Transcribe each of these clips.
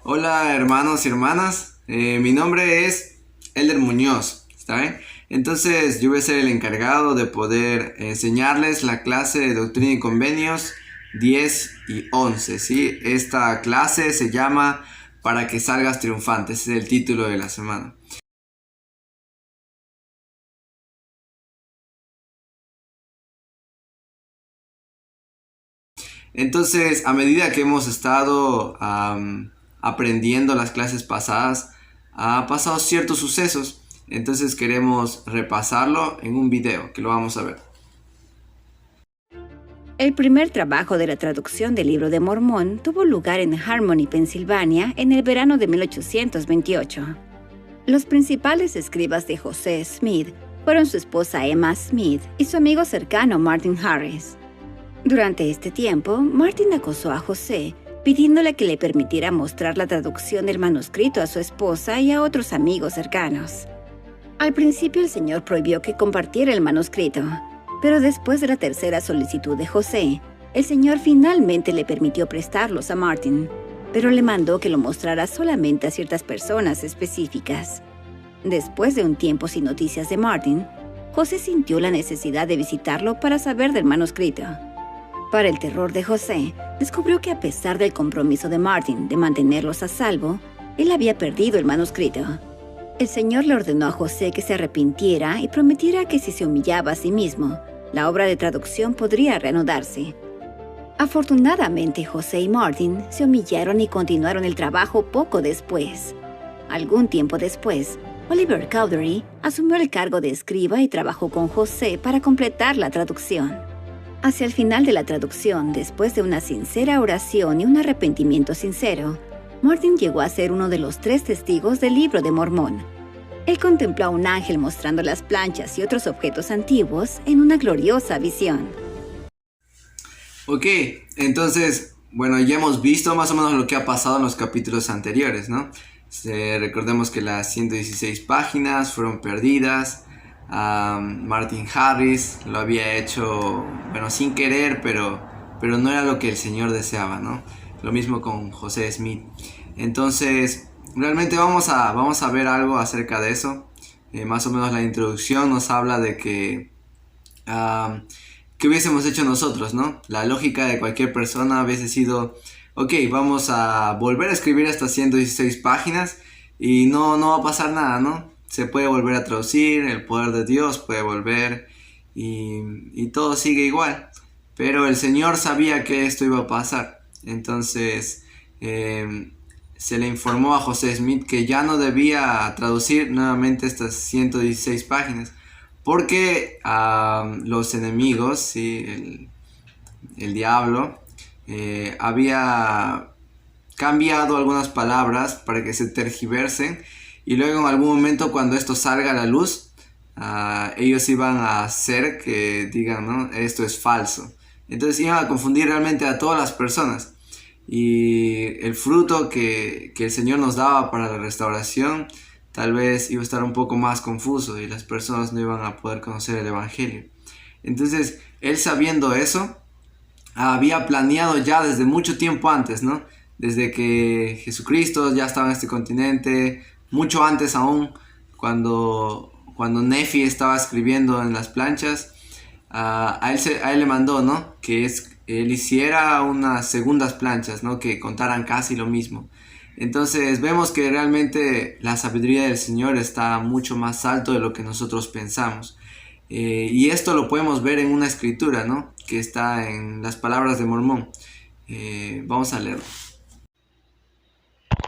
Hola hermanos y hermanas, mi nombre es Elder Muñoz, ¿está bien? Entonces yo voy a ser el encargado de poder enseñarles la clase de Doctrina y Convenios 10 y 11, ¿sí? Esta clase se llama Para que salgas triunfante, ese es el título de la semana. Entonces, a medida que hemos estado aprendiendo las clases pasadas, ha pasado ciertos sucesos. Entonces queremos repasarlo en un video, que lo vamos a ver. El primer trabajo de la traducción del Libro de Mormón tuvo lugar en Harmony, Pensilvania, en el verano de 1828. Los principales escribas de José Smith fueron su esposa Emma Smith y su amigo cercano Martin Harris. Durante este tiempo, Martin acosó a José, pidiéndole que le permitiera mostrar la traducción del manuscrito a su esposa y a otros amigos cercanos. Al principio el Señor prohibió que compartiera el manuscrito, pero después de la tercera solicitud de José, el Señor finalmente le permitió prestarlos a Martin, pero le mandó que lo mostrara solamente a ciertas personas específicas. Después de un tiempo sin noticias de Martin, José sintió la necesidad de visitarlo para saber del manuscrito. Para el terror de José, descubrió que a pesar del compromiso de Martin de mantenerlos a salvo, él había perdido el manuscrito. El Señor le ordenó a José que se arrepintiera y prometiera que si se humillaba a sí mismo, la obra de traducción podría reanudarse. Afortunadamente, José y Martin se humillaron y continuaron el trabajo poco después. Algún tiempo después, Oliver Cowdery asumió el cargo de escriba y trabajó con José para completar la traducción. Hacia el final de la traducción, después de una sincera oración y un arrepentimiento sincero, Martin llegó a ser uno de los 3 testigos del Libro de Mormón. Él contempló a un ángel mostrando las planchas y otros objetos antiguos en una gloriosa visión. Ok, entonces, bueno, ya hemos visto más o menos lo que ha pasado en los capítulos anteriores, ¿no? Recordemos que las 116 páginas fueron perdidas. Martin Harris lo había hecho, bueno, sin querer, pero no era lo que el Señor deseaba, ¿no? Lo mismo con José Smith. Entonces, realmente vamos a ver algo acerca de eso. Más o menos la introducción nos habla de que ¿qué hubiésemos hecho nosotros, no? La lógica de cualquier persona hubiese sido, ok, vamos a volver a escribir estas 116 páginas y no va a pasar nada, ¿no? Se puede volver a traducir, el poder de Dios puede volver y todo sigue igual. Pero el Señor sabía que esto iba a pasar. Entonces se le informó a José Smith que ya no debía traducir nuevamente estas 116 páginas. Porque los enemigos, ¿sí? El diablo, había cambiado algunas palabras para que se tergiversen. Y luego en algún momento cuando esto salga a la luz, ellos iban a hacer que digan, ¿no? Esto es falso. Entonces iban a confundir realmente a todas las personas. Y el fruto que el Señor nos daba para la restauración tal vez iba a estar un poco más confuso y las personas no iban a poder conocer el Evangelio. Entonces, él sabiendo eso, había planeado ya desde mucho tiempo antes, ¿no? Desde que Jesucristo ya estaba en este continente, mucho antes aún, cuando Nefi estaba escribiendo en las planchas, a él le mandó, ¿no? Que él hiciera unas segundas planchas, ¿no? Que contaran casi lo mismo. Entonces vemos que realmente la sabiduría del Señor está mucho más alto de lo que nosotros pensamos. Y esto lo podemos ver en una escritura, ¿no? Que está en las palabras de Mormón. Vamos a leerlo.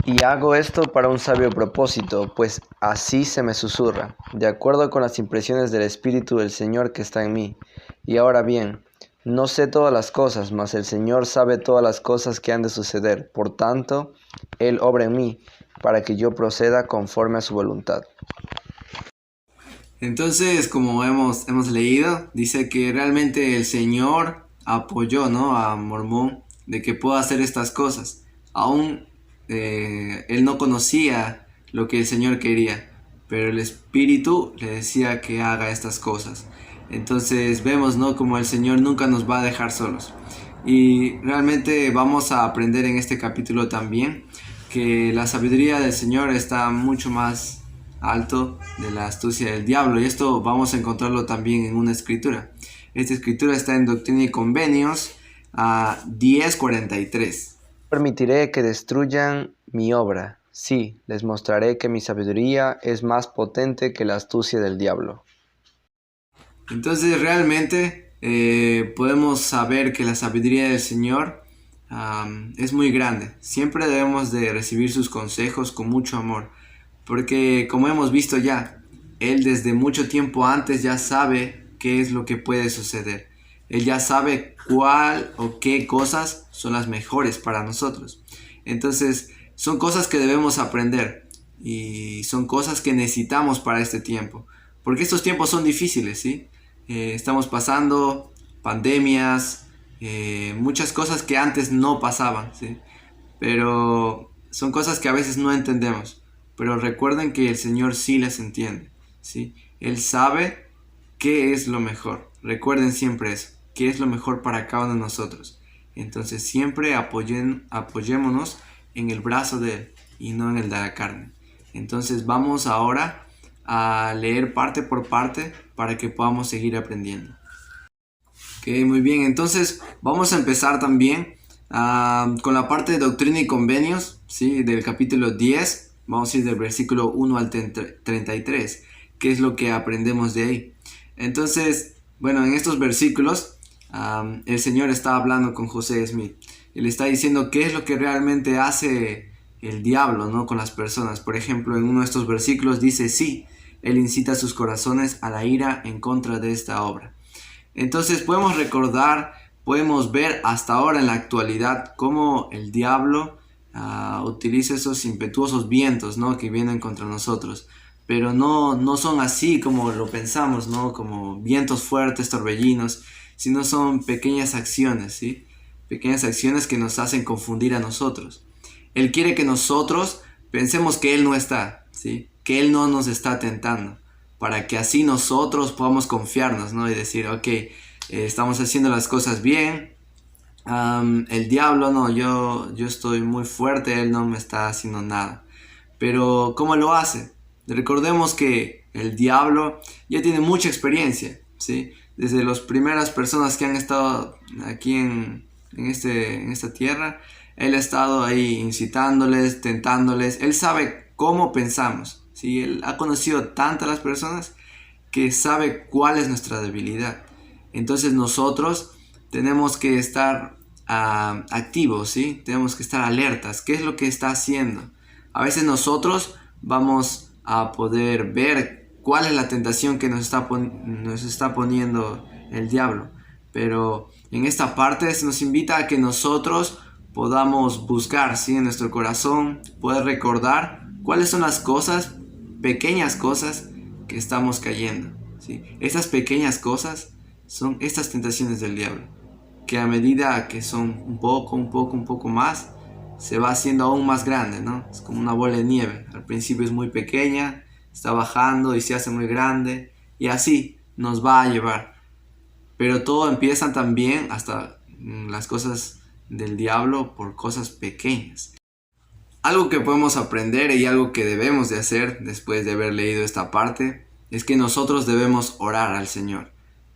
Y hago esto para un sabio propósito, pues así se me susurra, de acuerdo con las impresiones del Espíritu del Señor que está en mí. Y ahora bien, no sé todas las cosas, mas el Señor sabe todas las cosas que han de suceder. Por tanto, Él obra en mí, para que yo proceda conforme a su voluntad. Entonces, como hemos leído, dice que realmente el Señor apoyó, ¿no? A Mormón de que pueda hacer estas cosas. Aún él no conocía lo que el Señor quería, pero el Espíritu le decía que haga estas cosas. Entonces vemos, ¿no? Como el Señor nunca nos va a dejar solos. Y realmente vamos a aprender en este capítulo también que la sabiduría del Señor está mucho más alto de la astucia del diablo, y esto vamos a encontrarlo también en una escritura. Esta escritura está en Doctrina y Convenios 10:43. Permitiré que destruyan mi obra. Sí, les mostraré que mi sabiduría es más potente que la astucia del diablo. Entonces realmente podemos saber que la sabiduría del Señor es muy grande. Siempre debemos de recibir sus consejos con mucho amor, porque como hemos visto ya, Él desde mucho tiempo antes ya sabe qué es lo que puede suceder. Él ya sabe cuál o qué cosas son las mejores para nosotros. Entonces son cosas que debemos aprender y son cosas que necesitamos para este tiempo, porque estos tiempos son difíciles, ¿sí? Estamos pasando pandemias, muchas cosas que antes no pasaban, ¿sí? Pero son cosas que a veces no entendemos. Pero recuerden que el Señor sí las entiende, ¿sí? Él sabe qué es lo mejor. Recuerden siempre eso, qué es lo mejor para cada uno de nosotros. Entonces siempre apoyémonos en el brazo de Él y no en el de la carne. Entonces vamos ahora a leer parte por parte para que podamos seguir aprendiendo. Ok, muy bien, entonces vamos a empezar también con la parte de Doctrina y Convenios, ¿sí? Del capítulo 10. Vamos a ir del versículo 1 al 33, que es lo que aprendemos de ahí. Entonces, bueno, en estos versículos el Señor está hablando con José Smith. Él está diciendo qué es lo que realmente hace el diablo, ¿no? Con las personas. Por ejemplo, en uno de estos versículos dice, sí, Él incita sus corazones a la ira en contra de esta obra. Entonces podemos recordar, podemos ver hasta ahora en la actualidad cómo el diablo utiliza esos impetuosos vientos, ¿no? Que vienen contra nosotros. Pero no son así como lo pensamos, ¿no? Como vientos fuertes, torbellinos, sino son pequeñas acciones, ¿sí? Pequeñas acciones que nos hacen confundir a nosotros. Él quiere que nosotros pensemos que Él no está, ¿sí? Que Él no nos está tentando, para que así nosotros podamos confiarnos, ¿no? Y decir, ok, estamos haciendo las cosas bien. El diablo, no, yo estoy muy fuerte, Él no me está haciendo nada. Pero ¿cómo lo hace? Recordemos que el diablo ya tiene mucha experiencia, ¿sí? Desde las primeras personas que han estado aquí en esta tierra, Él ha estado ahí incitándoles, tentándoles. Él sabe cómo pensamos, ¿sí? Él ha conocido tantas las personas que sabe cuál es nuestra debilidad. Entonces nosotros tenemos que estar activos, ¿sí? Tenemos que estar alertas. ¿Qué es lo que está haciendo? A veces nosotros vamos a poder ver cuál es la tentación que nos está poniendo el diablo. Pero en esta parte se nos invita a que nosotros podamos buscar, ¿sí? En nuestro corazón, poder recordar cuáles son las cosas, pequeñas cosas que estamos cayendo, ¿sí? Estas pequeñas cosas son estas tentaciones del diablo, que a medida que son un poco más, se va haciendo aún más grande, ¿no? Es como una bola de nieve. Al principio es muy pequeña, está bajando y se hace muy grande, y así nos va a llevar. Pero todo empieza también, hasta las cosas del diablo, por cosas pequeñas. Algo que podemos aprender y algo que debemos de hacer después de haber leído esta parte es que nosotros debemos orar al Señor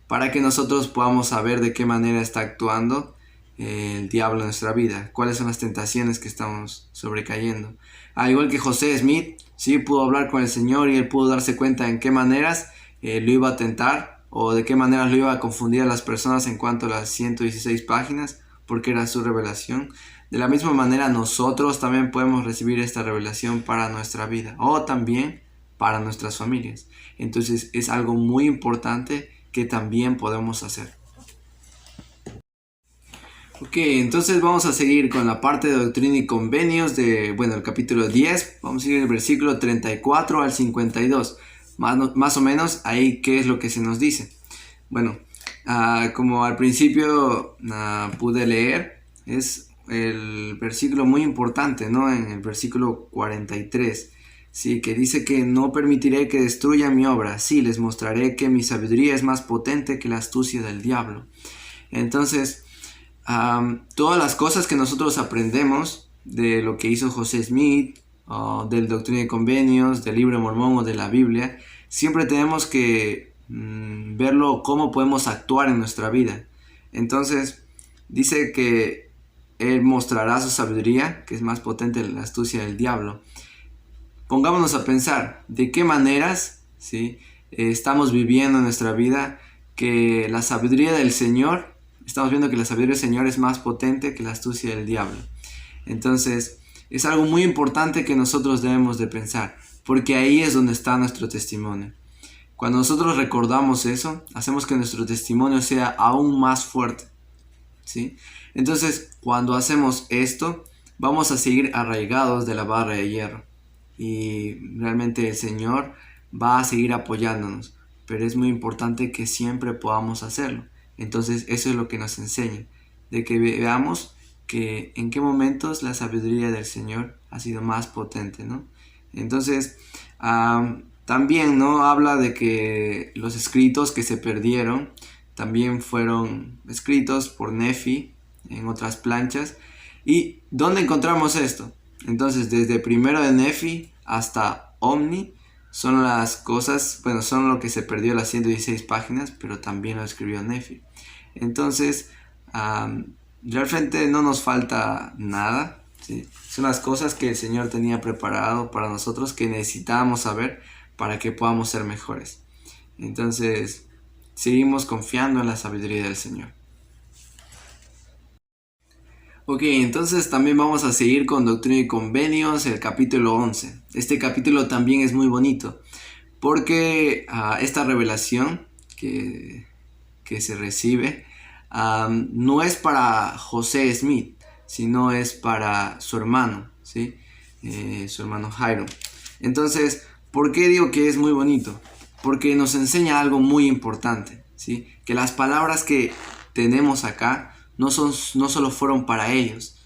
para que nosotros podamos saber de qué manera está actuando el diablo en nuestra vida, cuáles son las tentaciones que estamos sobrecayendo. Al igual que José Smith, sí pudo hablar con el Señor y él pudo darse cuenta en qué maneras lo iba a tentar o de qué maneras lo iba a confundir a las personas en cuanto a las 116 páginas, porque era su revelación. De la misma manera nosotros también podemos recibir esta revelación para nuestra vida o también para nuestras familias. Entonces es algo muy importante que también podemos hacer. Ok, entonces vamos a seguir con la parte de Doctrina y Convenios el capítulo 10. Vamos a ir del versículo 34 al 52. Más o menos ahí, ¿qué es lo que se nos dice? Bueno, como al principio pude leer, es el versículo muy importante, ¿no? En el versículo 43, sí, que dice que no permitiré que destruyan mi obra. Sí, les mostraré que mi sabiduría es más potente que la astucia del diablo. Entonces, todas las cosas que nosotros aprendemos de lo que hizo José Smith, o del Doctrina y Convenios, del Libro de Mormón o de la Biblia, siempre tenemos que verlo cómo podemos actuar en nuestra vida. Entonces, dice que Él mostrará su sabiduría, que es más potente que la astucia del diablo. Pongámonos a pensar de qué maneras, ¿sí?, estamos viviendo nuestra vida, que la sabiduría del Señor, estamos viendo que la sabiduría del Señor es más potente que la astucia del diablo. Entonces, es algo muy importante que nosotros debemos de pensar, porque ahí es donde está nuestro testimonio. Cuando nosotros recordamos eso, hacemos que nuestro testimonio sea aún más fuerte, ¿sí? Entonces, cuando hacemos esto, vamos a seguir arraigados de la barra de hierro. Y realmente el Señor va a seguir apoyándonos, pero es muy importante que siempre podamos hacerlo. Entonces eso es lo que nos enseña, de que veamos que en qué momentos la sabiduría del Señor ha sido más potente, ¿no? Entonces también, ¿no?, habla de que los escritos que se perdieron también fueron escritos por Nefi en otras planchas. ¿Y dónde encontramos esto? Entonces, desde primero de Nefi hasta Omni son las cosas, bueno, son lo que se perdió, las 116 páginas, pero también lo escribió Nefi. Entonces, realmente no nos falta nada, ¿sí? Son las cosas que el Señor tenía preparado para nosotros, que necesitábamos saber para que podamos ser mejores. Entonces, seguimos confiando en la sabiduría del Señor. Ok, entonces también vamos a seguir con Doctrina y Convenios, el capítulo 11. Este capítulo también es muy bonito, porque esta revelación que se recibe no es para José Smith, sino es para su hermano, ¿sí? Su hermano Hiram. Entonces, ¿por qué digo que es muy bonito? Porque nos enseña algo muy importante, ¿sí? Que las palabras que tenemos acá no solo fueron para ellos,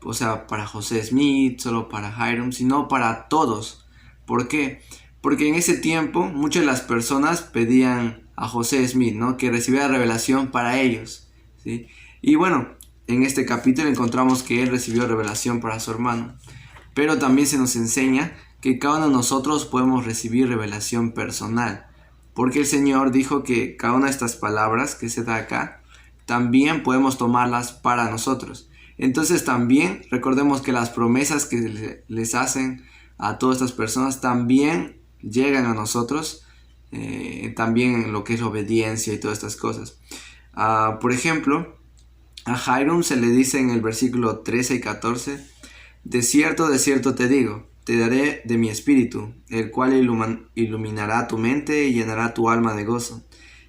o sea, para José Smith, solo para Hiram, sino para todos. ¿Por qué? Porque en ese tiempo muchas de las personas pedían a José Smith, ¿no?, que recibiera revelación para ellos, ¿sí? Y bueno, en este capítulo encontramos que él recibió revelación para su hermano, pero también se nos enseña que cada uno de nosotros podemos recibir revelación personal, porque el Señor dijo que cada una de estas palabras que se da acá también podemos tomarlas para nosotros. Entonces también recordemos que las promesas que les hacen a todas estas personas también llegan a nosotros, también en lo que es obediencia y todas estas cosas. Por ejemplo, a Hiram se le dice en el versículo 13 y 14: de cierto te digo, te daré de mi espíritu, el cual iluminará tu mente y llenará tu alma de gozo.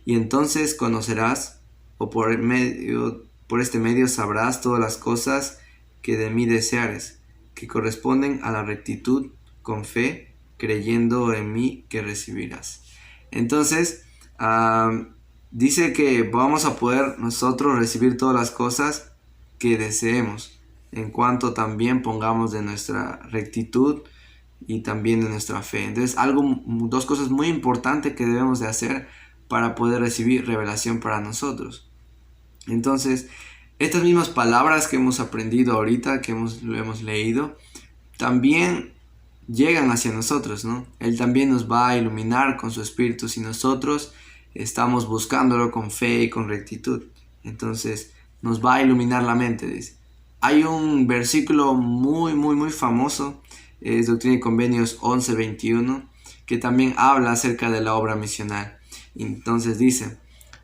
Y entonces conocerás, o por este medio sabrás todas las cosas que de mí deseares, que corresponden a la rectitud con fe, creyendo en mí que recibirás. Entonces, dice que vamos a poder nosotros recibir todas las cosas que deseemos, en cuanto también pongamos de nuestra rectitud y también de nuestra fe. Entonces, dos cosas muy importantes que debemos de hacer para poder recibir revelación para nosotros. Entonces, estas mismas palabras que hemos aprendido ahorita, lo hemos leído, también llegan hacia nosotros, ¿no? Él también nos va a iluminar con su espíritu si nosotros estamos buscándolo con fe y con rectitud. Entonces, nos va a iluminar la mente, dice. Hay un versículo muy famoso, es Doctrina y Convenios 11:21, que también habla acerca de la obra misional. Entonces dice: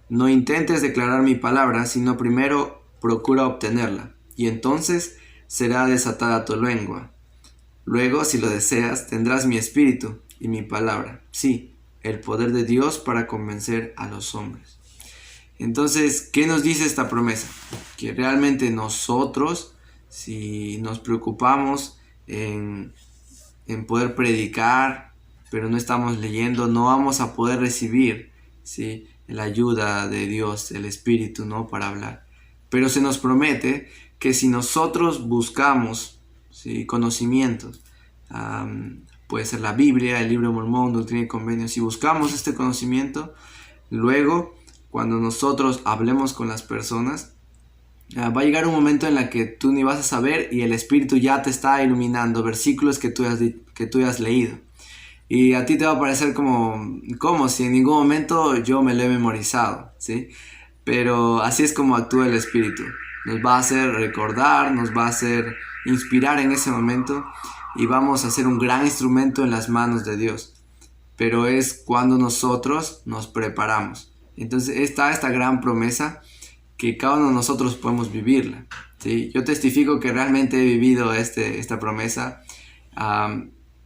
no intentes declarar mi palabra, sino primero procura obtenerla, y entonces será desatada tu lengua. Luego, si lo deseas, tendrás mi espíritu y mi palabra, sí, el poder de Dios para convencer a los hombres. Entonces, ¿qué nos dice esta promesa? Que realmente nosotros, si nos preocupamos en poder predicar, pero no estamos leyendo, no vamos a poder recibir, ¿sí?, la ayuda de Dios, el Espíritu, ¿no?, para hablar. Pero se nos promete que si nosotros buscamos, ¿sí?, conocimientos, puede ser la Biblia, el Libro de Mormón, Doctrina y Convenios, si buscamos este conocimiento, luego cuando nosotros hablemos con las personas, va a llegar un momento en el que tú ni vas a saber y el Espíritu ya te está iluminando versículos que tú has leído. Y a ti te va a parecer como si en ningún momento yo me lo he memorizado, ¿sí? Pero así es como actúa el Espíritu. Nos va a hacer recordar, nos va a hacer inspirar en ese momento y vamos a ser un gran instrumento en las manos de Dios. Pero es cuando nosotros nos preparamos. Entonces está esta gran promesa que cada uno de nosotros podemos vivirla, ¿sí? Yo testifico que realmente he vivido esta promesa.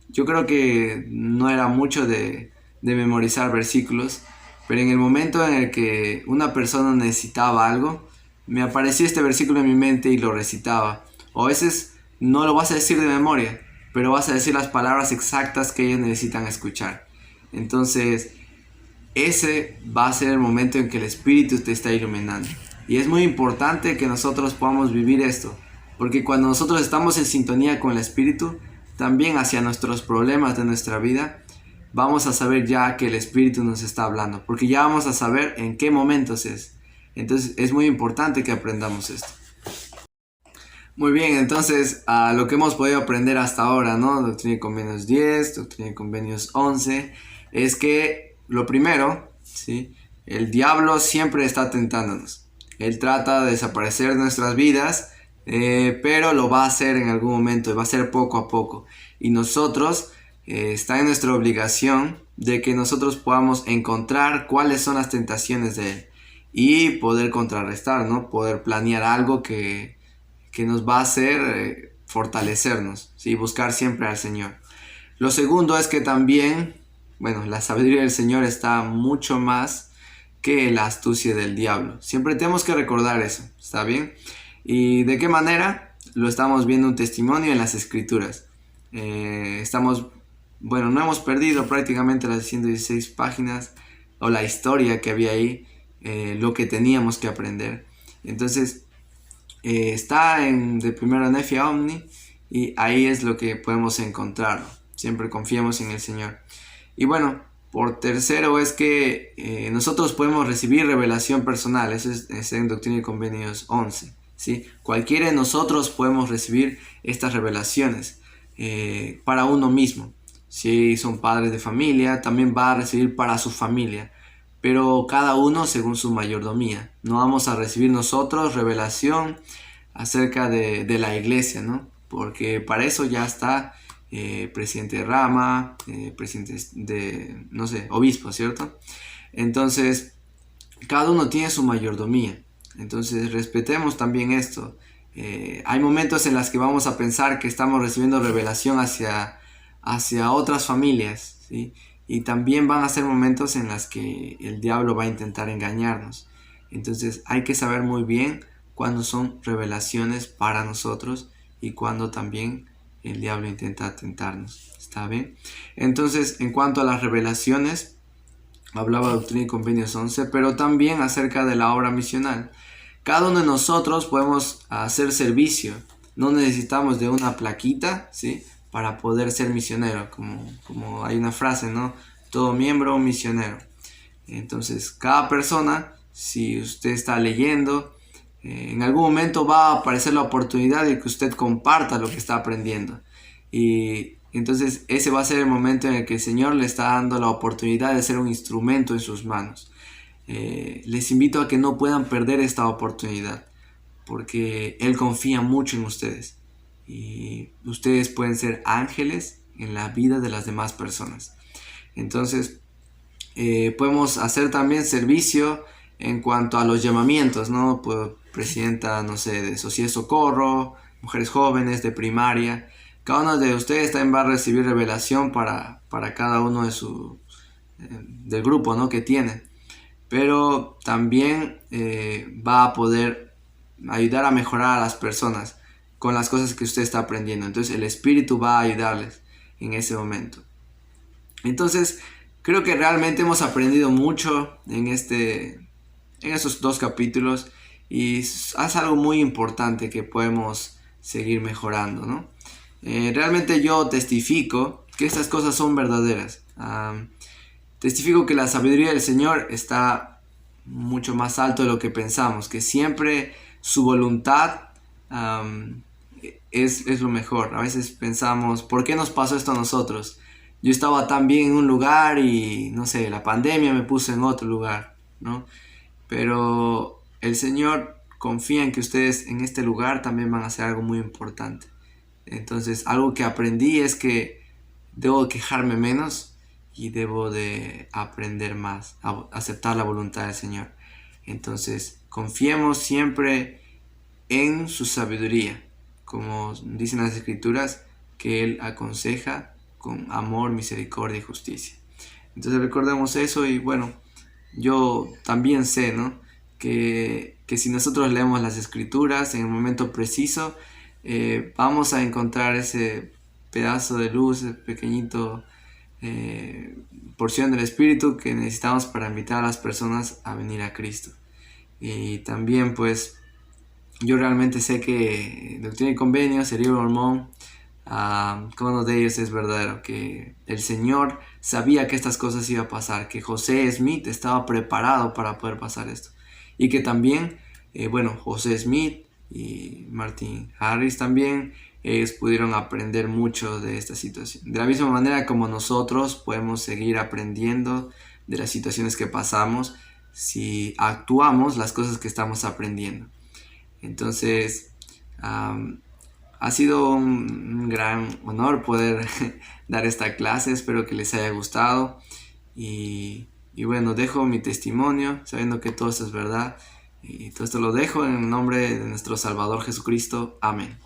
Yo creo que no era mucho de memorizar versículos, pero en el momento en el que una persona necesitaba algo, me aparecía este versículo en mi mente y lo recitaba. O a veces no lo vas a decir de memoria, pero vas a decir las palabras exactas que ellos necesitan escuchar. Entonces, ese va a ser el momento en que el Espíritu te está iluminando. Y es muy importante que nosotros podamos vivir esto, porque cuando nosotros estamos en sintonía con el Espíritu, también hacia nuestros problemas de nuestra vida, vamos a saber ya que el Espíritu nos está hablando, porque ya vamos a saber en qué momentos es. Entonces es muy importante que aprendamos esto. Muy bien, entonces lo que hemos podido aprender hasta ahora, ¿no? Doctrina y Convenios 10, Doctrina y Convenios 11, es que lo primero, ¿sí? El diablo siempre está tentándonos. Él trata de desaparecer nuestras vidas, pero lo va a hacer en algún momento, va a ser poco a poco. Y nosotros, está en nuestra obligación de que nosotros podamos encontrar cuáles son las tentaciones de él y poder contrarrestar, ¿no? Poder planear algo que nos va a hacer fortalecernos, ¿sí? Buscar siempre al Señor. Lo segundo es que también, la sabiduría del Señor está mucho más que la astucia del diablo. Siempre tenemos que recordar eso, ¿está bien? ¿Y de qué manera? Lo estamos viendo un testimonio en las Escrituras. No hemos perdido prácticamente las 116 páginas o la historia que había ahí, lo que teníamos que aprender. Entonces, está de primero Nefia Omni y ahí es lo que podemos encontrarlo. Siempre confiemos en el Señor. Y bueno, por tercero es que nosotros podemos recibir revelación personal. Eso es en Doctrina y Convenios 11, ¿sí? Cualquiera de nosotros podemos recibir estas revelaciones para uno mismo. Si son padres de familia, también va a recibir para su familia. Pero cada uno según su mayordomía. No vamos a recibir nosotros revelación acerca de la iglesia, ¿no? Porque para eso ya está presidente de rama, presidente de, obispo, ¿cierto? Entonces, cada uno tiene su mayordomía. Entonces, respetemos también esto. Hay momentos en los que vamos a pensar que estamos recibiendo revelación hacia otras familias, ¿sí? Y también van a ser momentos en los que el diablo va a intentar engañarnos. Entonces hay que saber muy bien cuándo son revelaciones para nosotros y cuándo también el diablo intenta tentarnos. ¿Está bien? Entonces, en cuanto a las revelaciones, hablaba Doctrina y Convenios 11, pero también acerca de la obra misional. Cada uno de nosotros podemos hacer servicio. No necesitamos de una plaquita, ¿sí?, para poder ser misionero, como hay una frase, ¿no? Todo miembro un misionero. Entonces, cada persona, si usted está leyendo, en algún momento va a aparecer la oportunidad de que usted comparta lo que está aprendiendo. Y entonces ese va a ser el momento en el que el Señor le está dando la oportunidad de ser un instrumento en sus manos. Les invito a que no puedan perder esta oportunidad, porque Él confía mucho en ustedes. Y ustedes pueden ser ángeles en la vida de las demás personas. Entonces, podemos hacer también servicio en cuanto a los llamamientos, ¿no? Pues, presidenta, de Sociedad Socorro, mujeres jóvenes de primaria. Cada uno de ustedes también va a recibir revelación para cada uno del grupo, ¿no?, que tiene. Pero también va a poder ayudar a mejorar a las personas con las cosas que usted está aprendiendo. Entonces el Espíritu va a ayudarles en ese momento. Entonces creo que realmente hemos aprendido mucho en esos 2 capítulos y es algo muy importante que podemos seguir mejorando, ¿no? Realmente yo testifico que estas cosas son verdaderas. Testifico que la sabiduría del Señor está mucho más alto de lo que pensamos, que siempre su voluntad es lo mejor. A veces pensamos, ¿por qué nos pasó esto a nosotros? Yo estaba tan bien en un lugar y, no sé, la pandemia me puso en otro lugar, ¿no? Pero el Señor confía en que ustedes en este lugar también van a hacer algo muy importante. Entonces, algo que aprendí es que debo quejarme menos y debo de aprender más, a aceptar la voluntad del Señor. Entonces, confiemos siempre en su sabiduría, como dicen las Escrituras, que Él aconseja con amor, misericordia y justicia. Entonces recordemos eso y bueno, yo también sé, ¿no? Que si nosotros leemos las Escrituras en el momento preciso, vamos a encontrar ese pedazo de luz, ese pequeñito porción del Espíritu que necesitamos para invitar a las personas a venir a Cristo. Y también pues yo realmente sé que Doctrina y Convenios, el libro de Mormón, cada uno de ellos es verdadero, que el Señor sabía que estas cosas iban a pasar, que José Smith estaba preparado para poder pasar esto. Y que también, José Smith y Martin Harris también, ellos pudieron aprender mucho de esta situación. De la misma manera como nosotros podemos seguir aprendiendo de las situaciones que pasamos si actuamos las cosas que estamos aprendiendo. Entonces, ha sido un gran honor poder dar esta clase. Espero que les haya gustado. Y bueno, dejo mi testimonio sabiendo que todo esto es verdad. Y todo esto lo dejo en el nombre de nuestro Salvador Jesucristo. Amén.